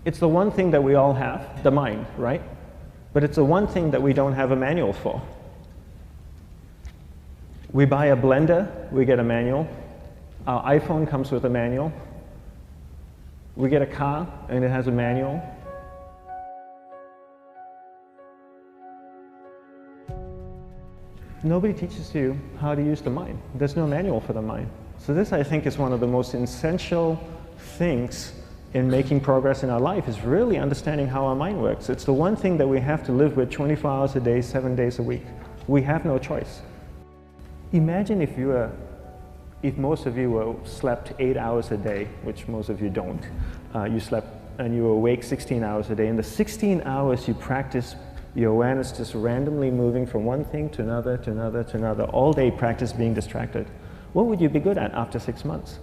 It's the one thing that we all have, the mind, right? But it's the one thing that we don't have a manual for. We buy a blender, we get a manual. Our iPhone comes with a manual. We get a car and it has a manual. Nobody teaches you how to use the mind. There's no manual for the mind. So this, I think, is one of the most essential things in making progress in our life, is really understanding how our mind works. It's the one thing that we have to live with 24 hours a day, 7 days a week. We have no choice. Imagine if most of you slept 8 hours a day, which most of you don't. You slept and you were awake 16 hours a day. In the 16 hours you practice your awareness just randomly moving from one thing to another, to another, to another, all day practice being distracted. What would you be good at after 6 months?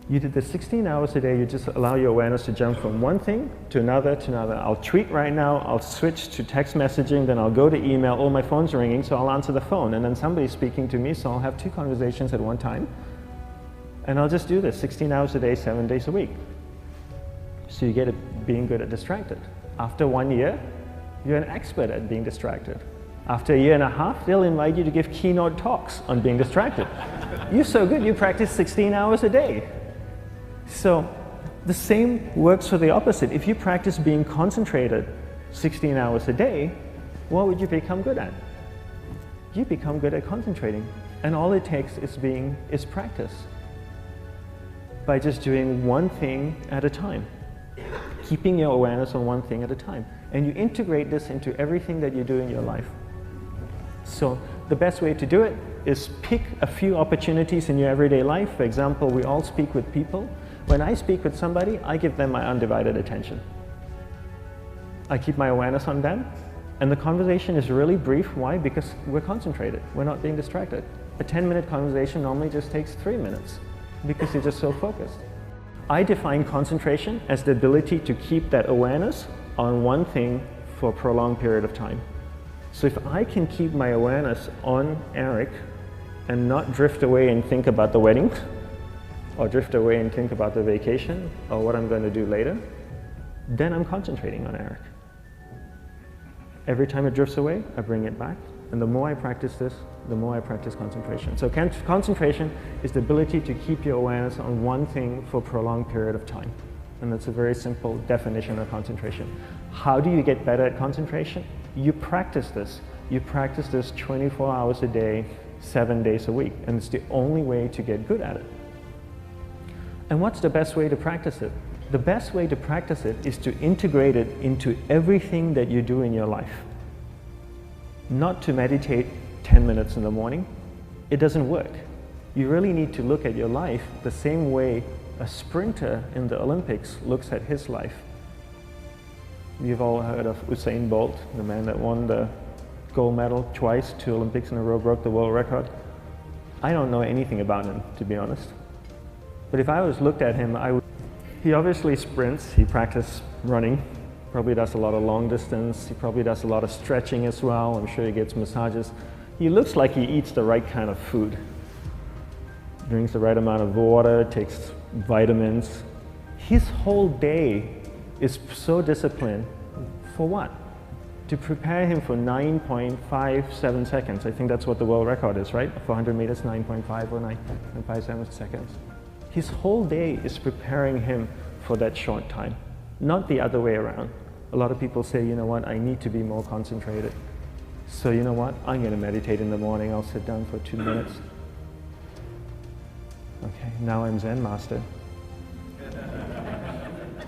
You did the 16 hours a day, you just allow your awareness to jump from one thing to another to another. I'll tweet right now, I'll switch to text messaging, then I'll go to email, oh, my phone's ringing, so I'll answer the phone, and then somebody's speaking to me, so I'll have 2 conversations at one time. And I'll just do this 16 hours a day, 7 days a week. So you get it being good at distracted. After 1 year, you're an expert at being distracted. After a year and a half, they'll invite you to give keynote talks on being distracted. You're so good, you practice 16 hours a day. So the same works for the opposite. If you practice being concentrated 16 hours a day, what would you become good at? You become good at concentrating. And all it takes is practice. By just doing one thing at a time. Keeping your awareness on one thing at a time. And you integrate this into everything that you do in your life. So the best way to do it is pick a few opportunities in your everyday life. For example, we all speak with people. When I speak with somebody, I give them my undivided attention. I keep my awareness on them, and the conversation is really brief. Why? Because we're concentrated. We're not being distracted. A 10-minute conversation normally just takes 3 minutes because you're just so focused. I define concentration as the ability to keep that awareness on one thing for a prolonged period of time. So if I can keep my awareness on Eric and not drift away and think about the wedding, or drift away and think about the vacation, or what I'm going to do later, then I'm concentrating on Eric. Every time it drifts away, I bring it back. And the more I practice this, the more I practice concentration. So concentration is the ability to keep your awareness on one thing for a prolonged period of time. And that's a very simple definition of concentration. How do you get better at concentration? You practice this. You practice this 24 hours a day, 7 days a week. And it's the only way to get good at it. And what's the best way to practice it? The best way to practice it is to integrate it into everything that you do in your life. Not to meditate 10 minutes in the morning. It doesn't work. You really need to look at your life the same way a sprinter in the Olympics looks at his life. You've all heard of Usain Bolt, the man that won the gold medal twice, 2 Olympics in a row, broke the world record. I don't know anything about him, to be honest. But if I was looked at him, he obviously sprints, he practices running, probably does a lot of long distance, he probably does a lot of stretching as well, I'm sure he gets massages. He looks like he eats the right kind of food. Drinks the right amount of water, takes vitamins. His whole day is so disciplined. For what? To prepare him for 9.57 seconds. I think that's what the world record is, right? For 100 meters, 9.5 or 9.57 seconds. His whole day is preparing him for that short time, not the other way around. A lot of people say, you know what, I need to be more concentrated. So you know what, I'm going to meditate in the morning, I'll sit down for 2 minutes. Okay, now I'm Zen master.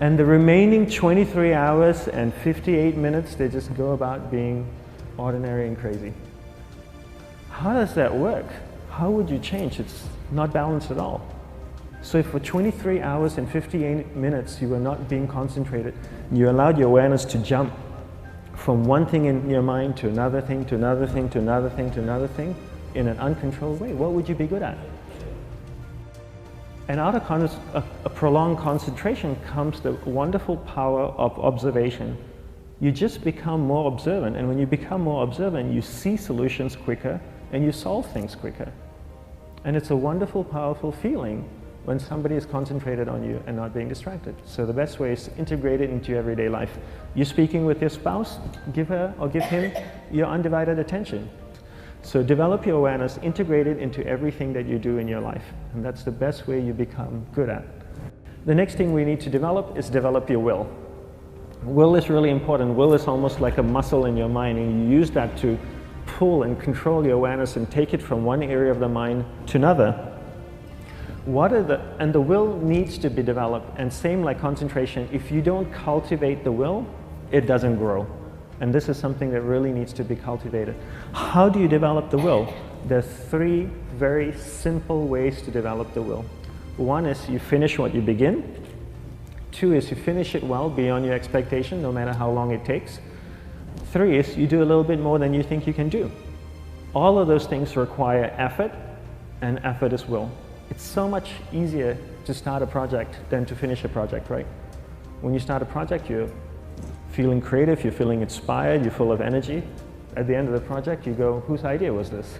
And the remaining 23 hours and 58 minutes, they just go about being ordinary and crazy. How does that work? How would you change? It's not balanced at all. So if for 23 hours and 58 minutes you were not being concentrated, you allowed your awareness to jump from one thing in your mind to another thing, to another thing, to another thing, to another thing, in an uncontrolled way, what would you be good at? And out of a prolonged concentration comes the wonderful power of observation. You just become more observant, and when you become more observant, you see solutions quicker and you solve things quicker. And it's a wonderful, powerful feeling when somebody is concentrated on you and not being distracted. So the best way is to integrate it into your everyday life. You're speaking with your spouse, give her or give him your undivided attention. So develop your awareness, integrate it into everything that you do in your life. And that's the best way you become good at. The next thing we need to develop is develop your will. Will is really important. Will is almost like a muscle in your mind, and you use that to pull and control your awareness and take it from one area of the mind to another. And the will needs to be developed, and same like concentration, if you don't cultivate the will, it doesn't grow. And this is something that really needs to be cultivated. How do you develop the will? There's 3 very simple ways to develop the will. 1 is you finish what you begin. 2 is you finish it well beyond your expectation, no matter how long it takes. 3 is you do a little bit more than you think you can do. All of those things require effort, and effort is will. It's so much easier to start a project than to finish a project, right? When you start a project, you're feeling creative, you're feeling inspired, you're full of energy. At the end of the project, you go, whose idea was this?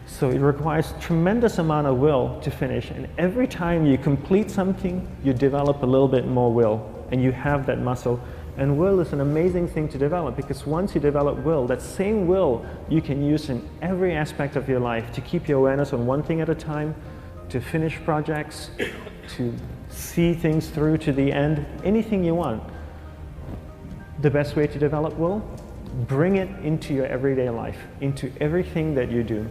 So it requires tremendous amount of will to finish, and every time you complete something, you develop a little bit more will, and you have that muscle. And will is an amazing thing to develop, because once you develop will, that same will you can use in every aspect of your life to keep your awareness on one thing at a time, to finish projects, to see things through to the end, anything you want. The best way to develop will? Bring it into your everyday life, into everything that you do.